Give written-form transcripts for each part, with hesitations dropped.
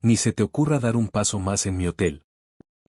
Ni se te ocurra dar un paso más en mi hotel.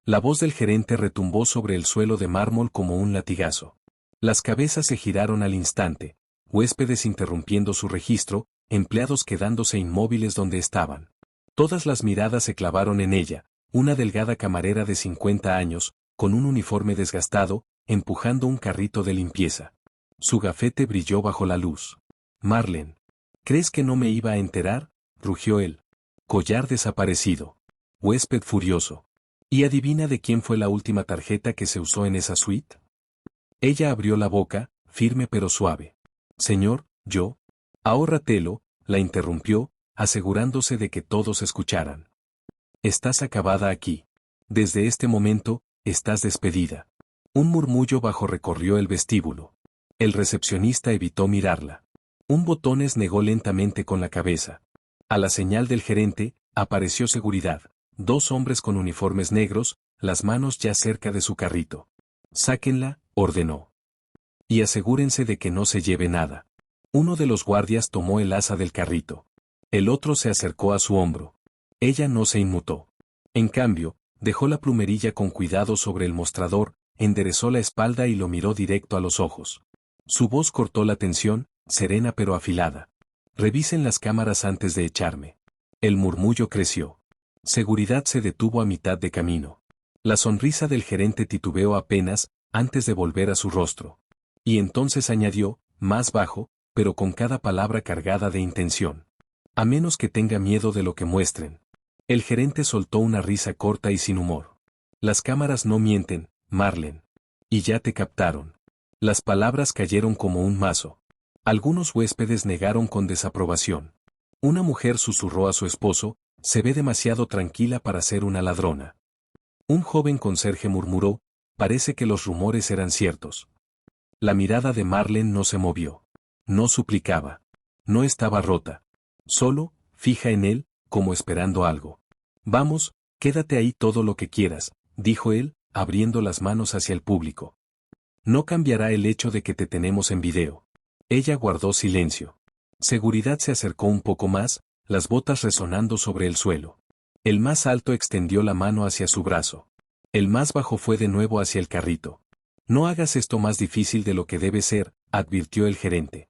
La voz del gerente retumbó sobre el suelo de mármol como un latigazo. Las cabezas se giraron al instante, huéspedes interrumpiendo su registro, empleados quedándose inmóviles donde estaban. Todas las miradas se clavaron en ella, una delgada camarera de 50 años, con un uniforme desgastado, empujando un carrito de limpieza. Su gafete brilló bajo la luz. Marlene. ¿Crees que no me iba a enterar? Rugió él. Collar desaparecido. Huésped furioso. ¿Y adivina de quién fue la última tarjeta que se usó en esa suite? Ella abrió la boca, firme pero suave. Señor, yo. Ahórratelo, la interrumpió, asegurándose de que todos escucharan. Estás acabada aquí. Desde este momento, estás despedida. Un murmullo bajo recorrió el vestíbulo. El recepcionista evitó mirarla. Un botones negó lentamente con la cabeza. A la señal del gerente, apareció seguridad. 2 hombres con uniformes negros, las manos ya cerca de su carrito. Sáquenla, ordenó. Y asegúrense de que no se lleve nada. Uno de los guardias tomó el asa del carrito. El otro se acercó a su hombro. Ella no se inmutó. En cambio, dejó la plumerilla con cuidado sobre el mostrador, enderezó la espalda y lo miró directo a los ojos. Su voz cortó la tensión, serena pero afilada. Revisen las cámaras antes de echarme. El murmullo creció. Seguridad se detuvo a mitad de camino. La sonrisa del gerente titubeó apenas, antes de volver a su rostro. Y entonces añadió, más bajo, pero con cada palabra cargada de intención. A menos que tenga miedo de lo que muestren. El gerente soltó una risa corta y sin humor. Las cámaras no mienten, Marlene. Y ya te captaron. Las palabras cayeron como un mazo. Algunos huéspedes negaron con desaprobación. Una mujer susurró a su esposo, se ve demasiado tranquila para ser una ladrona. Un joven conserje murmuró, parece que los rumores eran ciertos. La mirada de Marlene no se movió. No suplicaba. No estaba rota. Solo, fija en él, como esperando algo. Vamos, quédate ahí todo lo que quieras, dijo él, abriendo las manos hacia el público. No cambiará el hecho de que te tenemos en video. Ella guardó silencio. Seguridad se acercó un poco más, las botas resonando sobre el suelo. El más alto extendió la mano hacia su brazo. El más bajo fue de nuevo hacia el carrito. No hagas esto más difícil de lo que debe ser, advirtió el gerente.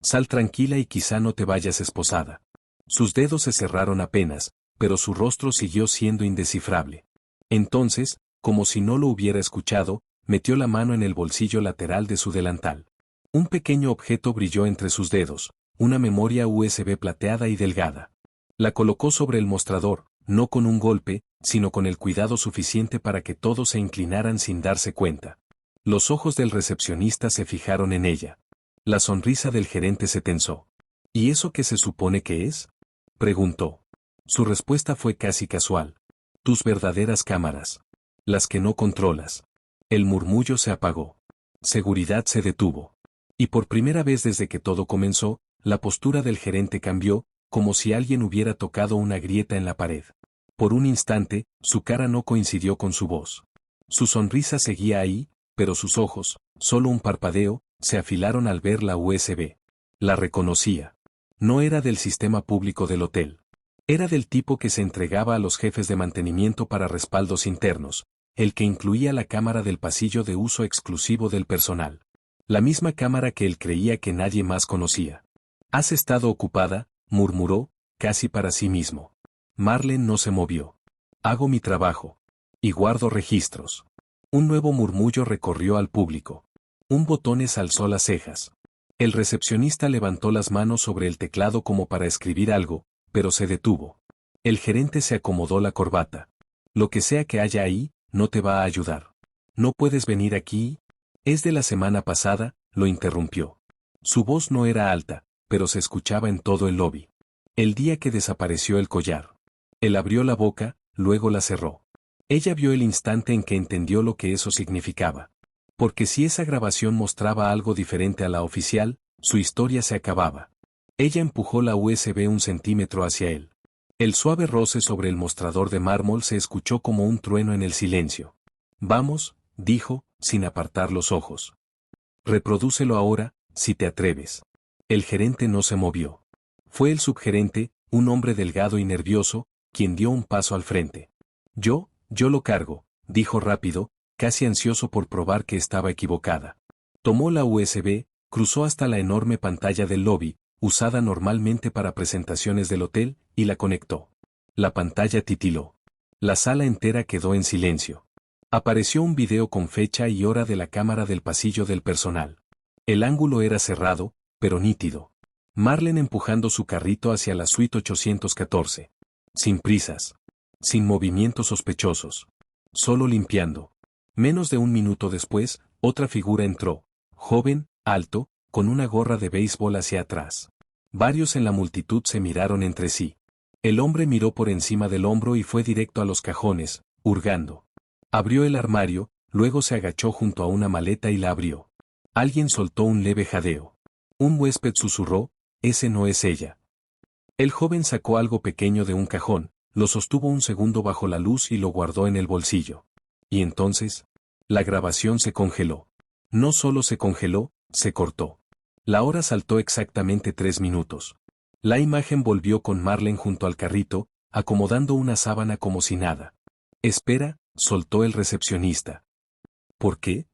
Sal tranquila y quizá no te vayas esposada. Sus dedos se cerraron apenas, pero su rostro siguió siendo indescifrable. Entonces, como si no lo hubiera escuchado, metió la mano en el bolsillo lateral de su delantal. Un pequeño objeto brilló entre sus dedos, una memoria USB plateada y delgada. La colocó sobre el mostrador, no con un golpe, sino con el cuidado suficiente para que todos se inclinaran sin darse cuenta. Los ojos del recepcionista se fijaron en ella. La sonrisa del gerente se tensó. ¿Y eso qué se supone que es? Preguntó. Su respuesta fue casi casual. Tus verdaderas cámaras. Las que no controlas. El murmullo se apagó. Seguridad se detuvo. Y por primera vez desde que todo comenzó, la postura del gerente cambió, como si alguien hubiera tocado una grieta en la pared. Por un instante, su cara no coincidió con su voz. Su sonrisa seguía ahí, pero sus ojos, solo un parpadeo, se afilaron al ver la USB. La reconocía. No era del sistema público del hotel. Era del tipo que se entregaba a los jefes de mantenimiento para respaldos internos, el que incluía la cámara del pasillo de uso exclusivo del personal. La misma cámara que él creía que nadie más conocía. ¿Has estado ocupada?, murmuró, casi para sí mismo. Marlene no se movió. Hago mi trabajo. Y guardo registros. Un nuevo murmullo recorrió al público. Un botones alzó las cejas. El recepcionista levantó las manos sobre el teclado como para escribir algo, pero se detuvo. El gerente se acomodó la corbata. Lo que sea que haya ahí, no te va a ayudar. ¿No puedes venir aquí? Es de la semana pasada, lo interrumpió. Su voz no era alta, pero se escuchaba en todo el lobby. El día que desapareció el collar. Él abrió la boca, luego la cerró. Ella vio el instante en que entendió lo que eso significaba. Porque si esa grabación mostraba algo diferente a la oficial, su historia se acababa. Ella empujó la USB 1 centímetro hacia él. El suave roce sobre el mostrador de mármol se escuchó como un trueno en el silencio. Vamos, dijo, sin apartar los ojos. Reprodúcelo ahora, si te atreves. El gerente no se movió. Fue el subgerente, un hombre delgado y nervioso, quien dio un paso al frente. Yo lo cargo, dijo rápido, casi ansioso por probar que estaba equivocada. Tomó la USB, cruzó hasta la enorme pantalla del lobby, usada normalmente para presentaciones del hotel, y la conectó. La pantalla titiló. La sala entera quedó en silencio. Apareció un video con fecha y hora de la cámara del pasillo del personal. El ángulo era cerrado, pero nítido. Marlene empujando su carrito hacia la suite 814. Sin prisas. Sin movimientos sospechosos. Solo limpiando. Menos de un minuto después, otra figura entró. Joven, alto, con una gorra de béisbol hacia atrás. Varios en la multitud se miraron entre sí. El hombre miró por encima del hombro y fue directo a los cajones, hurgando. Abrió el armario, luego se agachó junto a una maleta y la abrió. Alguien soltó un leve jadeo. Un huésped susurró, «Ese no es ella». El joven sacó algo pequeño de un cajón, lo sostuvo un segundo bajo la luz y lo guardó en el bolsillo. Y entonces, la grabación se congeló. No solo se congeló, se cortó. La hora saltó exactamente 3 minutos. La imagen volvió con Marlene junto al carrito, acomodando una sábana como si nada. «Espera», soltó el recepcionista. «¿Por qué?»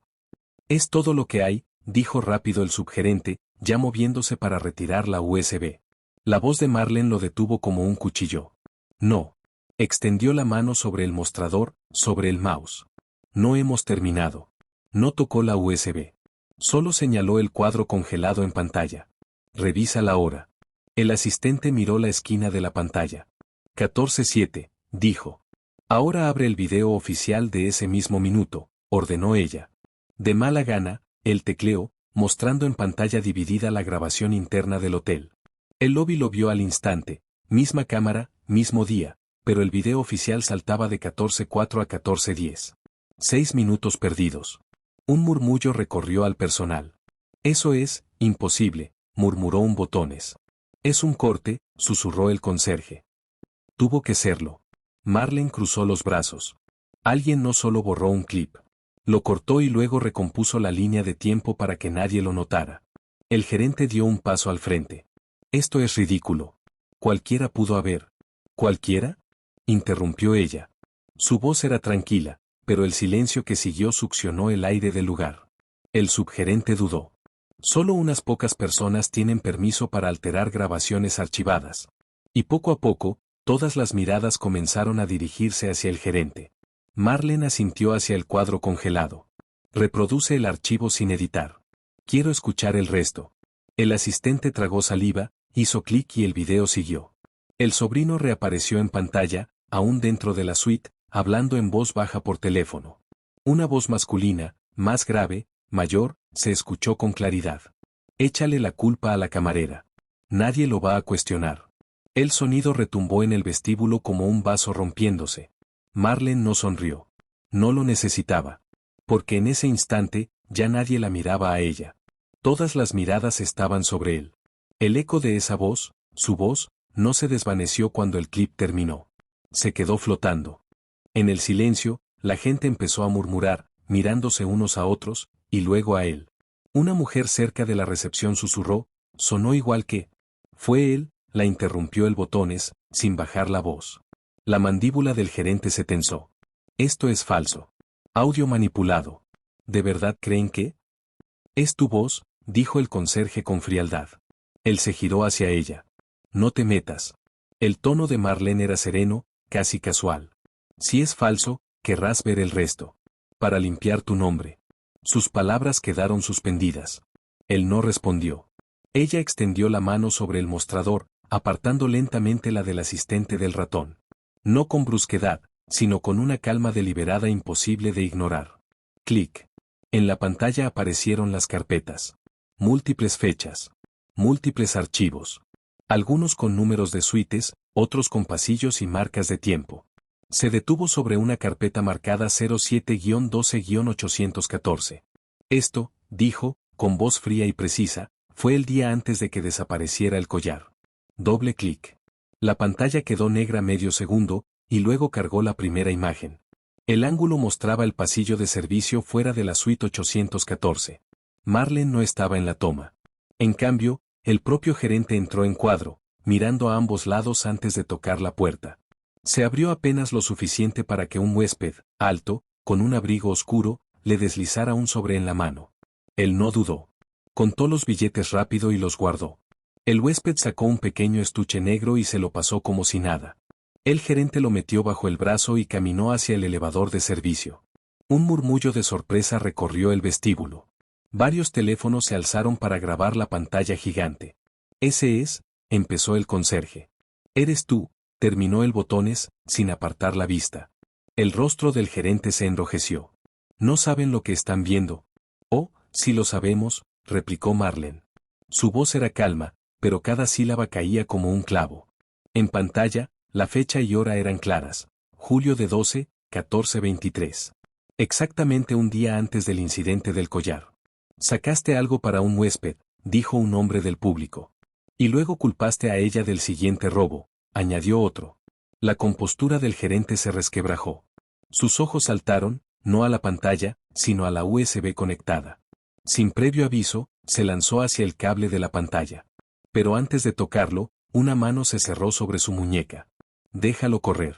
«Es todo lo que hay», dijo rápido el subgerente, ya moviéndose para retirar la USB. La voz de Marlene lo detuvo como un cuchillo. «No». Extendió la mano sobre el mostrador, sobre el mouse. «No hemos terminado». No tocó la USB. Solo señaló el cuadro congelado en pantalla. «Revisa la hora». El asistente miró la esquina de la pantalla. 14:07, dijo. «Ahora abre el video oficial de ese mismo minuto», ordenó ella. De mala gana, él tecleó, mostrando en pantalla dividida la grabación interna del hotel. El lobby lo vio al instante, misma cámara, mismo día, pero el video oficial saltaba de 14:04 a 14:10. 6 minutos perdidos. Un murmullo recorrió al personal. «Eso es imposible», murmuró un botones. «Es un corte», susurró el conserje. «Tuvo que serlo». Marlene cruzó los brazos. Alguien no solo borró un clip. Lo cortó y luego recompuso la línea de tiempo para que nadie lo notara. El gerente dio un paso al frente. «Esto es ridículo. Cualquiera pudo haber». «¿Cualquiera?», interrumpió ella. Su voz era tranquila, pero el silencio que siguió succionó el aire del lugar. El subgerente dudó. Solo unas pocas personas tienen permiso para alterar grabaciones archivadas. Y poco a poco, todas las miradas comenzaron a dirigirse hacia el gerente. Marlene asintió hacia el cuadro congelado. «Reproduce el archivo sin editar. Quiero escuchar el resto». El asistente tragó saliva, hizo clic y el video siguió. El sobrino reapareció en pantalla, aún dentro de la suite, hablando en voz baja por teléfono. Una voz masculina, más grave, mayor, se escuchó con claridad. «Échale la culpa a la camarera. Nadie lo va a cuestionar». El sonido retumbó en el vestíbulo como un vaso rompiéndose. Marlene no sonrió. No lo necesitaba. Porque en ese instante, ya nadie la miraba a ella. Todas las miradas estaban sobre él. El eco de esa voz, su voz, no se desvaneció cuando el clip terminó. Se quedó flotando. En el silencio, la gente empezó a murmurar, mirándose unos a otros, y luego a él. Una mujer cerca de la recepción susurró, «Sonó igual que». «Fue él», la interrumpió el botones, sin bajar la voz. La mandíbula del gerente se tensó. «Esto es falso. Audio manipulado. ¿De verdad creen que?» «Es tu voz», dijo el conserje con frialdad. Él se giró hacia ella. «No te metas». El tono de Marlene era sereno, casi casual. «Si es falso, querrás ver el resto. Para limpiar tu nombre». Sus palabras quedaron suspendidas. Él no respondió. Ella extendió la mano sobre el mostrador, apartando lentamente la del asistente del ratón. No con brusquedad, sino con una calma deliberada imposible de ignorar. Clic. En la pantalla aparecieron las carpetas. Múltiples fechas. Múltiples archivos. Algunos con números de suites, otros con pasillos y marcas de tiempo. Se detuvo sobre una carpeta marcada 07-12-814. «Esto», dijo, con voz fría y precisa, «fue el día antes de que desapareciera el collar». Doble clic. La pantalla quedó negra medio segundo, y luego cargó la primera imagen. El ángulo mostraba el pasillo de servicio fuera de la suite 814. Marlene no estaba en la toma. En cambio, el propio gerente entró en cuadro, mirando a ambos lados antes de tocar la puerta. Se abrió apenas lo suficiente para que un huésped, alto, con un abrigo oscuro, le deslizara un sobre en la mano. Él no dudó. Contó los billetes rápido y los guardó. El huésped sacó un pequeño estuche negro y se lo pasó como si nada. El gerente lo metió bajo el brazo y caminó hacia el elevador de servicio. Un murmullo de sorpresa recorrió el vestíbulo. Varios teléfonos se alzaron para grabar la pantalla gigante. «Ese es», empezó el conserje. «Eres tú», terminó el Botones, sin apartar la vista. El rostro del gerente se enrojeció. «No saben lo que están viendo». «Oh, sí lo sabemos», replicó Marlene. Su voz era calma, pero cada sílaba caía como un clavo. En pantalla, la fecha y hora eran claras. Julio de 14:23. Exactamente un día antes del incidente del collar. «Sacaste algo para un huésped», dijo un hombre del público. «Y luego culpaste a ella del siguiente robo», añadió otro. La compostura del gerente se resquebrajó. Sus ojos saltaron, no a la pantalla, sino a la USB conectada. Sin previo aviso, se lanzó hacia el cable de la pantalla. Pero antes de tocarlo, una mano se cerró sobre su muñeca. «Déjalo correr».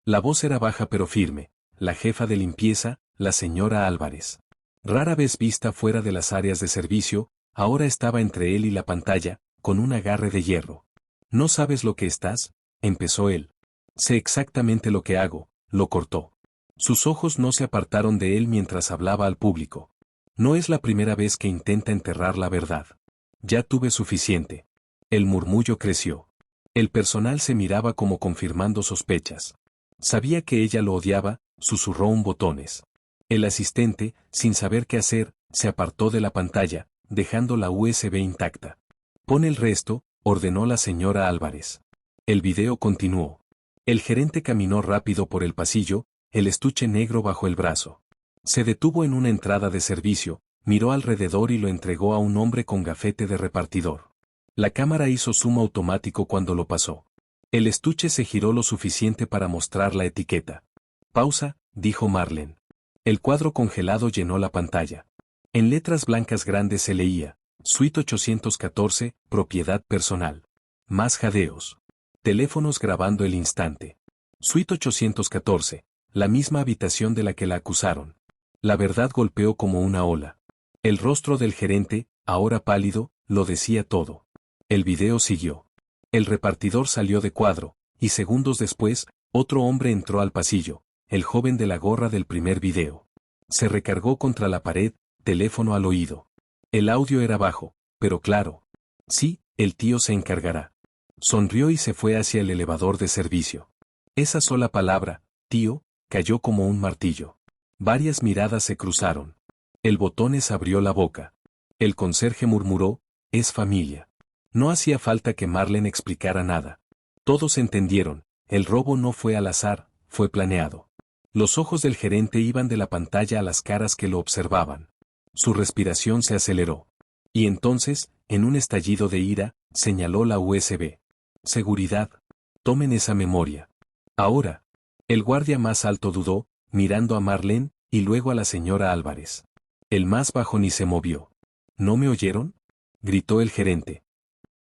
La voz era baja pero firme. La jefa de limpieza, la señora Álvarez. Rara vez vista fuera de las áreas de servicio, ahora estaba entre él y la pantalla, con un agarre de hierro. «¿No sabes lo que estás?», empezó él. «Sé exactamente lo que hago», lo cortó. Sus ojos no se apartaron de él mientras hablaba al público. «No es la primera vez que intenta enterrar la verdad. Ya tuve suficiente». El murmullo creció. El personal se miraba como confirmando sospechas. Sabía que ella lo odiaba, susurró un Botones. El asistente, sin saber qué hacer, se apartó de la pantalla, dejando la USB intacta. «Pon el resto», ordenó la señora Álvarez. El video continuó. El gerente caminó rápido por el pasillo, el estuche negro bajo el brazo. Se detuvo en una entrada de servicio, miró alrededor y lo entregó a un hombre con gafete de repartidor. La cámara hizo zoom automático cuando lo pasó. El estuche se giró lo suficiente para mostrar la etiqueta. «Pausa», dijo Marlene. El cuadro congelado llenó la pantalla. En letras blancas grandes se leía: «Suite 814, propiedad personal». Más jadeos. Teléfonos grabando el instante. «Suite 814, la misma habitación de la que la acusaron». La verdad golpeó como una ola. El rostro del gerente, ahora pálido, lo decía todo. El video siguió. El repartidor salió de cuadro, y segundos después, otro hombre entró al pasillo, el joven de la gorra del primer video. Se recargó contra la pared, teléfono al oído. El audio era bajo, pero claro. «Sí, el tío se encargará». Sonrió y se fue hacia el elevador de servicio. Esa sola palabra, «tío», cayó como un martillo. Varias miradas se cruzaron. El Botones abrió la boca. El conserje murmuró: «Es familia». No hacía falta que Marlene explicara nada. Todos entendieron, el robo no fue al azar, fue planeado. Los ojos del gerente iban de la pantalla a las caras que lo observaban. Su respiración se aceleró. Y entonces, en un estallido de ira, señaló la USB. «Seguridad. Tomen esa memoria. Ahora». El guardia más alto dudó, mirando a Marlene, y luego a la señora Álvarez. El más bajo ni se movió. «¿No me oyeron?», gritó el gerente.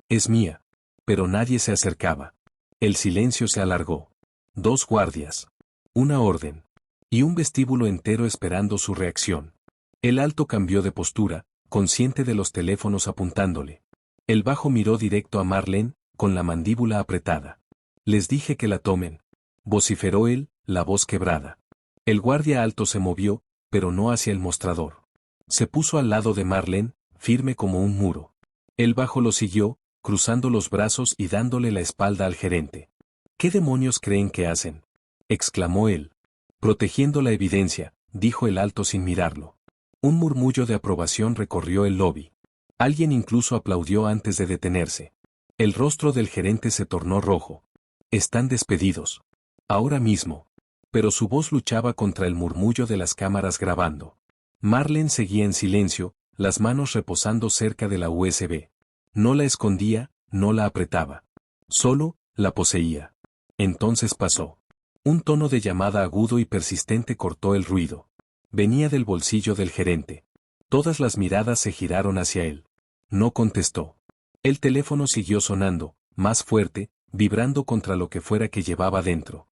«Es mía». Pero nadie se acercaba. El silencio se alargó. 2 guardias. Una orden. Y un vestíbulo entero esperando su reacción. El alto cambió de postura, consciente de los teléfonos apuntándole. El bajo miró directo a Marlene, con la mandíbula apretada. «Les dije que la tomen», vociferó él, la voz quebrada. El guardia alto se movió, pero no hacia el mostrador. Se puso al lado de Marlene, firme como un muro. El bajo lo siguió, cruzando los brazos y dándole la espalda al gerente. «¿Qué demonios creen que hacen?», exclamó él. «Protegiendo la evidencia», dijo el alto sin mirarlo. Un murmullo de aprobación recorrió el lobby. Alguien incluso aplaudió antes de detenerse. El rostro del gerente se tornó rojo. «Están despedidos. Ahora mismo». Pero su voz luchaba contra el murmullo de las cámaras grabando. Marlene seguía en silencio, las manos reposando cerca de la USB. No la escondía, no la apretaba. Solo, la poseía. Entonces pasó. Un tono de llamada agudo y persistente cortó el ruido. Venía del bolsillo del gerente. Todas las miradas se giraron hacia él. No contestó. El teléfono siguió sonando, más fuerte, vibrando contra lo que fuera que llevaba dentro.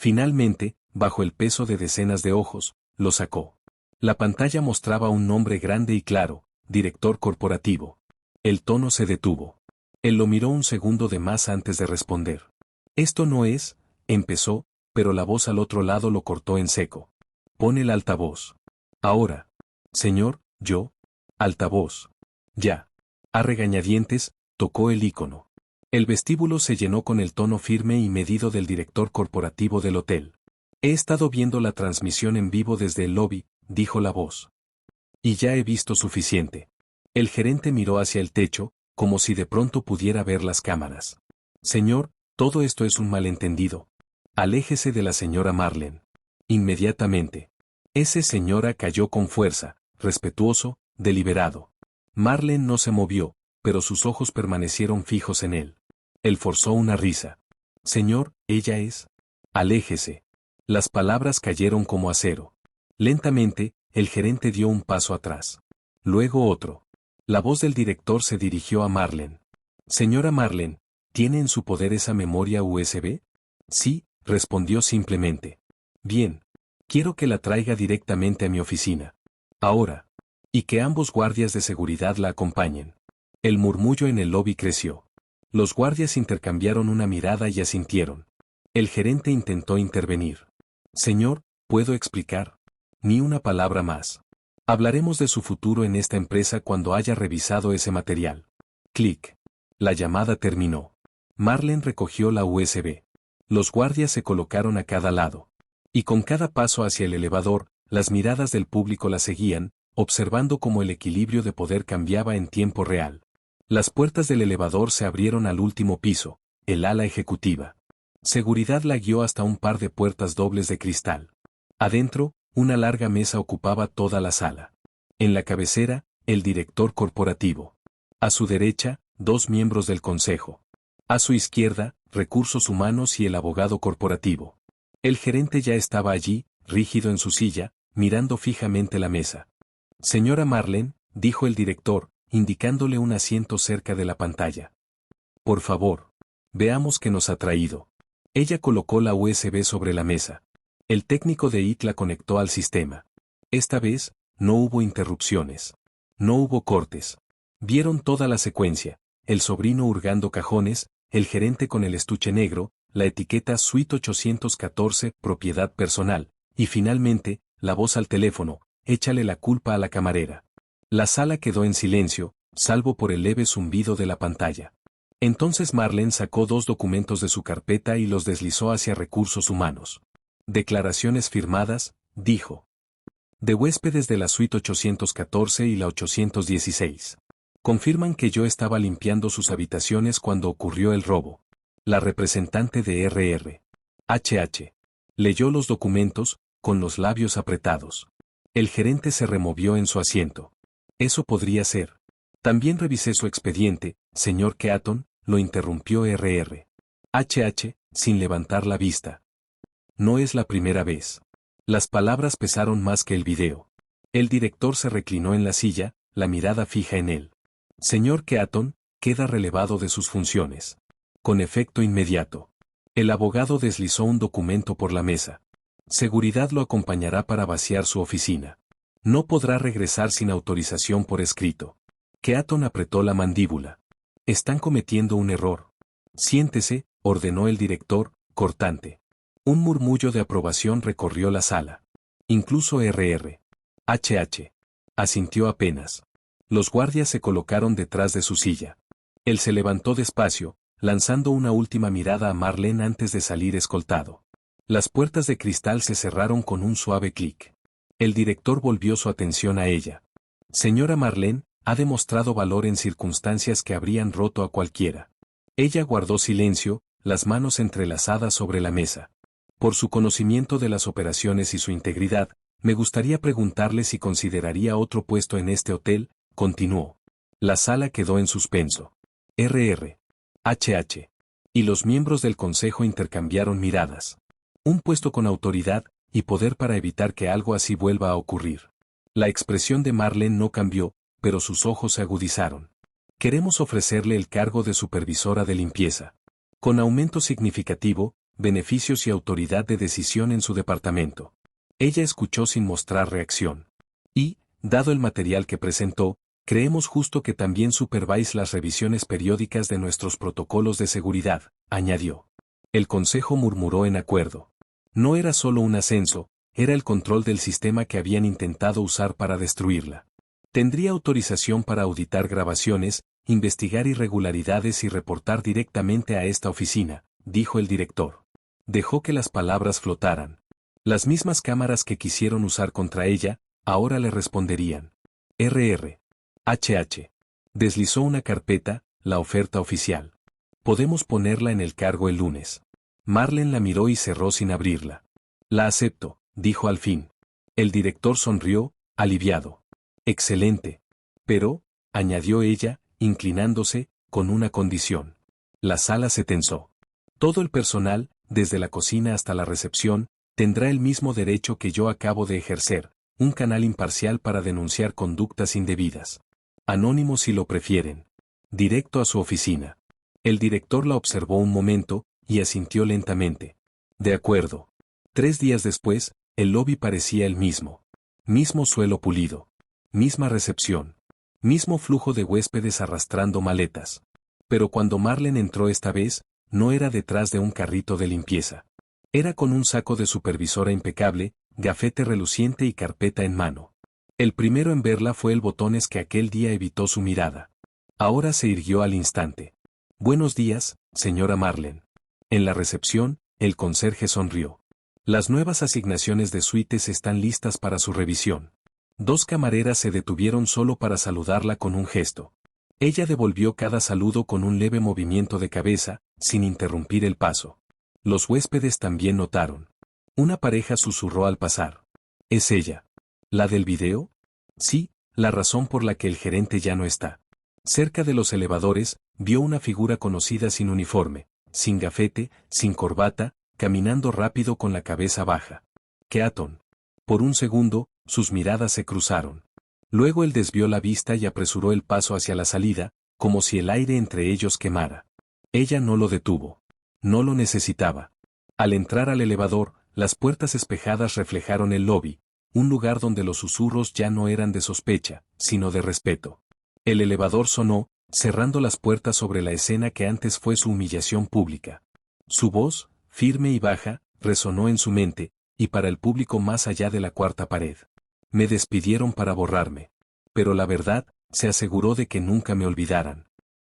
Finalmente, bajo el peso de decenas de ojos, lo sacó. La pantalla mostraba un nombre grande y claro, director corporativo. El tono se detuvo. Él lo miró un segundo de más antes de responder. Esto no es, empezó, pero la voz al otro lado lo cortó en seco. Pon el altavoz. Ahora. Señor, yo. Altavoz. Ya. A regañadientes, tocó el icono. El vestíbulo se llenó con el tono firme y medido del director corporativo del hotel. He estado viendo la transmisión en vivo desde el lobby, dijo la voz. Y ya he visto suficiente. El gerente miró hacia el techo, como si de pronto pudiera ver las cámaras. Señor, todo esto es un malentendido. Aléjese de la señora Marlene. Inmediatamente. Ese señora cayó con fuerza, respetuoso, deliberado. Marlene no se movió, pero sus ojos permanecieron fijos en él. Él forzó una risa. Señor, ella es. Aléjese. Las palabras cayeron como acero. Lentamente, el gerente dio un paso atrás. Luego otro. La voz del director se dirigió a Marlene. Señora Marlene, ¿tiene en su poder esa memoria USB? Sí, respondió simplemente. Bien. Quiero que la traiga directamente a mi oficina. Ahora. Y que ambos guardias de seguridad la acompañen. El murmullo en el lobby creció. Los guardias intercambiaron una mirada y asintieron. El gerente intentó intervenir. Señor, ¿puedo explicar? Ni una palabra más. Hablaremos de su futuro en esta empresa cuando haya revisado ese material. Clic. La llamada terminó. Marlene recogió la USB. Los guardias se colocaron a cada lado. Y con cada paso hacia el elevador, las miradas del público la seguían, observando cómo el equilibrio de poder cambiaba en tiempo real. Las puertas del elevador se abrieron al último piso, el ala ejecutiva. Seguridad la guió hasta un par de puertas dobles de cristal. Adentro, una larga mesa ocupaba toda la sala. En la cabecera, el director corporativo. A su derecha, 2 miembros del consejo. A su izquierda, recursos humanos y el abogado corporativo. El gerente ya estaba allí, rígido en su silla, mirando fijamente la mesa. Señora Marlene, dijo el director, indicándole un asiento cerca de la pantalla. Por favor. Veamos qué nos ha traído. Ella colocó la USB sobre la mesa. El técnico de IT la conectó al sistema. Esta vez, no hubo interrupciones. No hubo cortes. Vieron toda la secuencia, el sobrino hurgando cajones, el gerente con el estuche negro, la etiqueta Suite 814, propiedad personal, y finalmente, la voz al teléfono, échale la culpa a la camarera. La sala quedó en silencio, salvo por el leve zumbido de la pantalla. Entonces Marlene sacó 2 documentos de su carpeta y los deslizó hacia recursos humanos. Declaraciones firmadas, dijo. De huéspedes de la suite 814 y la 816. Confirman que yo estaba limpiando sus habitaciones cuando ocurrió el robo. La representante de RR. HH. Leyó los documentos, con los labios apretados. El gerente se removió en su asiento. Eso podría ser. También revisé su expediente, señor Keaton, lo interrumpió RR. HH, sin levantar la vista. No es la primera vez. Las palabras pesaron más que el video. El director se reclinó en la silla, la mirada fija en él. Señor Keaton, queda relevado de sus funciones. Con efecto inmediato. El abogado deslizó un documento por la mesa. Seguridad lo acompañará para vaciar su oficina. No podrá regresar sin autorización por escrito. Keaton apretó la mandíbula. Están cometiendo un error. Siéntese, ordenó el director, cortante. Un murmullo de aprobación recorrió la sala. Incluso RR. HH. Asintió apenas. Los guardias se colocaron detrás de su silla. Él se levantó despacio, lanzando una última mirada a Marlene antes de salir escoltado. Las puertas de cristal se cerraron con un suave clic. El director volvió su atención a ella. Señora Marlene, ha demostrado valor en circunstancias que habrían roto a cualquiera. Ella guardó silencio, las manos entrelazadas sobre la mesa. Por su conocimiento de las operaciones y su integridad, me gustaría preguntarle si consideraría otro puesto en este hotel, continuó. La sala quedó en suspenso. RR. HH. Y los miembros del consejo intercambiaron miradas. Un puesto con autoridad y poder para evitar que algo así vuelva a ocurrir. La expresión de Marlene no cambió, pero sus ojos se agudizaron. Queremos ofrecerle el cargo de supervisora de limpieza. Con aumento significativo, beneficios y autoridad de decisión en su departamento. Ella escuchó sin mostrar reacción. Y, dado el material que presentó, creemos justo que también superváis las revisiones periódicas de nuestros protocolos de seguridad, añadió. El consejo murmuró en acuerdo. No era solo un ascenso, era el control del sistema que habían intentado usar para destruirla. Tendría autorización para auditar grabaciones, investigar irregularidades y reportar directamente a esta oficina, dijo el director. Dejó que las palabras flotaran. Las mismas cámaras que quisieron usar contra ella, ahora le responderían. HH. Deslizó una carpeta, la oferta oficial. Podemos ponerla en el cargo el lunes. Marlene la miró y cerró sin abrirla. La acepto, dijo al fin. El director sonrió, aliviado. Excelente. Pero, añadió ella, inclinándose, con una condición. La sala se tensó. Todo el personal, desde la cocina hasta la recepción, tendrá el mismo derecho que yo acabo de ejercer, un canal imparcial para denunciar conductas indebidas. Anónimo si lo prefieren. Directo a su oficina. El director la observó un momento, y asintió lentamente. De acuerdo. 3 días después, el lobby parecía el mismo. Mismo suelo pulido. Misma recepción. Mismo flujo de huéspedes arrastrando maletas. Pero cuando Marlene entró esta vez, no era detrás de un carrito de limpieza. Era con un saco de supervisora impecable, gafete reluciente y carpeta en mano. El primero en verla fue el Botones que aquel día evitó su mirada. Ahora se irguió al instante. Buenos días, señora Marlene. En la recepción, el conserje sonrió. Las nuevas asignaciones de suites están listas para su revisión. 2 camareras se detuvieron solo para saludarla con un gesto. Ella devolvió cada saludo con un leve movimiento de cabeza, sin interrumpir el paso. Los huéspedes también notaron. Una pareja susurró al pasar. ¿Es ella? ¿La del video? Sí, la razón por la que el gerente ya no está. Cerca de los elevadores, vio una figura conocida sin uniforme, sin gafete, sin corbata, caminando rápido con la cabeza baja. Keaton. Por un segundo, sus miradas se cruzaron. Luego él desvió la vista y apresuró el paso hacia la salida, como si el aire entre ellos quemara. Ella no lo detuvo. No lo necesitaba. Al entrar al elevador, las puertas espejadas reflejaron el lobby, un lugar donde los susurros ya no eran de sospecha, sino de respeto. El elevador sonó, cerrando las puertas sobre la escena que antes fue su humillación pública. Su voz, firme y baja, resonó en su mente, y para el público más allá de la cuarta pared. Me despidieron para borrarme. Pero la verdad, se aseguró de que nunca me olvidaran.